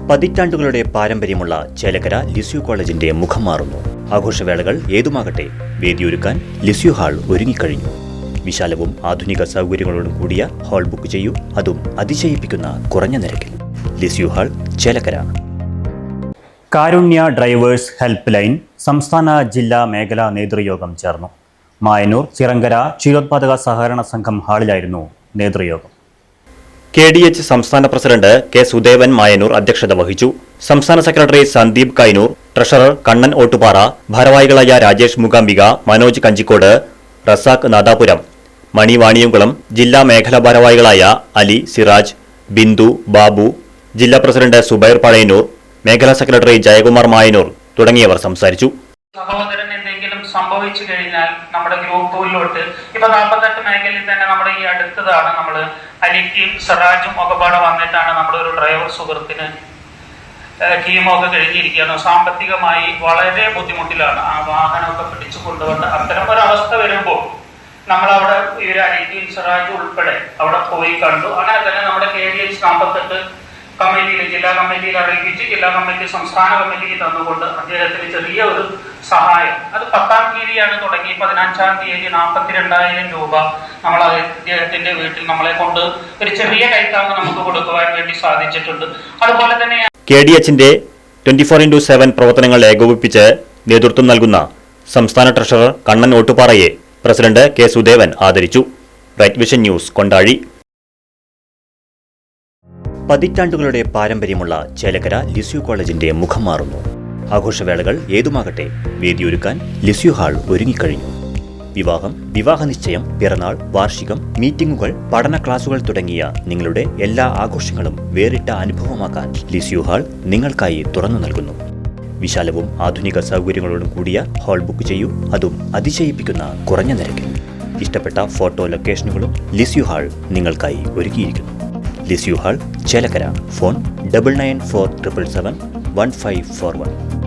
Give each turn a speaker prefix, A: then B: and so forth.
A: പതിറ്റാണ്ടുകളുടെ പാരമ്പര്യമുള്ള ചേലക്കര ലിസ്യു കോളേജിന്റെ മുഖം മാറുന്നു. ആഘോഷവേളകൾ ഏതുമാകട്ടെ, വേദിയൊരുക്കാൻ ലിസ്യു ഹാൾ ഒരുങ്ങിക്കഴിഞ്ഞു. വിശാലവും ആധുനിക സൗകര്യങ്ങളോടും കൂടിയ ഹാൾ ബുക്ക് ചെയ്യൂ, അതും അതിശയിപ്പിക്കുന്ന കുറഞ്ഞ നിരക്കിൽ. Lisieux hall, Chelakkara. Karunya drivers help line സംസ്ഥാന ജില്ലാ മേഖലാ നേതൃയോഗം ചേർന്നു. മായന്നൂർ ചിറങ്കര ക്ഷീരോത്പാദക സഹകരണ സംഘം ഹാളിലായിരുന്നു നേതൃയോഗം. KDH സംസ്ഥാന പ്രസിഡന്റ് കെ സുദേവൻ മായന്നൂർ അധ്യക്ഷത വഹിച്ചു. സംസ്ഥാന സെക്രട്ടറി സന്ദീപ് കൈനൂർ, ട്രഷറർ കണ്ണൻ ഓട്ടുപാറ, ഭാരവാഹികളായ രാജേഷ് മൂകാംബിക, മനോജ് കഞ്ചിക്കോട്, റസാഖ് നാദാപുരം, മണി വാണിയംകുളം, ജില്ലാ മേഖലാ ഭാരവാഹികളായ അലി, സിറാജ്, ബിന്ദു, ബാബു, ജില്ലാ പ്രസിഡന്റ് സുബൈർ പഴയന്നൂർ, മേഖലാ സെക്രട്ടറി ജയകുമാർ മായന്നൂർ തുടങ്ങിയവർ സംസാരിച്ചു.
B: സഹോദരൻ എന്തെങ്കിലും സംഭവിച്ചു കഴിഞ്ഞാൽ നമ്മുടെ ഗ്രൂപ്പിലോട്ട് ഇപ്പൊ 48 മേഖലയിൽ തന്നെ നമ്മുടെ ഈ അടുത്തതാണ് നമ്മൾ അലിക്കും സിറാജും ഒക്കെ പാടെ വന്നിട്ടാണ് നമ്മുടെ ഒരു ഡ്രൈവർ സുഹൃത്തിന് കീമൊക്കെ കഴിഞ്ഞിരിക്കുകയാണ്. സാമ്പത്തികമായി വളരെ ബുദ്ധിമുട്ടിലാണ്. ആ വാഹനമൊക്കെ പിടിച്ചു കൊണ്ടുവന്ന് അത്തരം ഒരു അവസ്ഥ വരുമ്പോൾ നമ്മളവിടെ ഇവർ അലിക്കും സിറാജും ഉൾപ്പെടെ അവിടെ പോയി കണ്ടു. അങ്ങനെ തന്നെ നമ്മുടെ KDH 48 കമ്മിറ്റിയിൽ, ജില്ലാ കമ്മിറ്റിയിൽ അറിയിപ്പിച്ച് ജില്ലാ കമ്മിറ്റി സംസ്ഥാന കമ്മിറ്റിക്ക് തന്നുകൊണ്ട് അദ്ദേഹത്തിന് ചെറിയ ഒരു സഹായം, അത് 10-ാം തീയതിയാണ് തുടങ്ങി. 15-ാം തീയതി 42,000 രൂപ നമ്മൾ അദ്ദേഹത്തിന്റെ വീട്ടിൽ നമ്മളെ കൊണ്ട് ഒരു ചെറിയ കൈത്താങ്ങ് നമുക്ക് കൊടുക്കുവാൻ വേണ്ടി സാധിച്ചിട്ടുണ്ട്. അതുപോലെ തന്നെ
A: KDHന്റെ 24/7 പ്രവർത്തനങ്ങൾ ഏകോപിപ്പിച്ച് നേതൃത്വം നൽകുന്ന സംസ്ഥാന ട്രഷറർ കണ്ണൻ ഓട്ടുപാറയെ പ്രസിഡന്റ് കെ സുദേവൻ ആദരിച്ചു. Right vision news, Kondazhi. പതിറ്റാണ്ടുകളുടെ പാരമ്പര്യമുള്ള ചേലക്കര ലിസ്യു കോളേജിന്റെ മുഖം മാറുന്നു. ആഘോഷവേളകൾ ഏതുമാകട്ടെ, വേദിയൊരുക്കാൻ ലിസ്യു ഹാൾ ഒരുങ്ങിക്കഴിഞ്ഞു. വിവാഹം, വിവാഹ നിശ്ചയം, പിറന്നാൾ, വാർഷികം, മീറ്റിംഗുകൾ, പഠന ക്ലാസുകൾ തുടങ്ങിയ നിങ്ങളുടെ എല്ലാ ആഘോഷങ്ങളും വേറിട്ട അനുഭവമാക്കാൻ ലിസ്യു ഹാൾ നിങ്ങൾക്കായി തുറന്നു നൽകുന്നു. വിശാലവും ആധുനിക സൗകര്യങ്ങളോടും കൂടിയ ഹാൾ ബുക്ക് ചെയ്യൂ, അതും അതിശയിപ്പിക്കുന്ന കുറഞ്ഞ നിരക്കിൽ. ഇഷ്ടപ്പെട്ട ഫോട്ടോ ലൊക്കേഷനുകളും ലിസ്യു ഹാൾ നിങ്ങൾക്കായി ഒരുക്കിയിരിക്കുന്നു. Lisieux hall, Chelakkara. ഫോൺ 9947771541.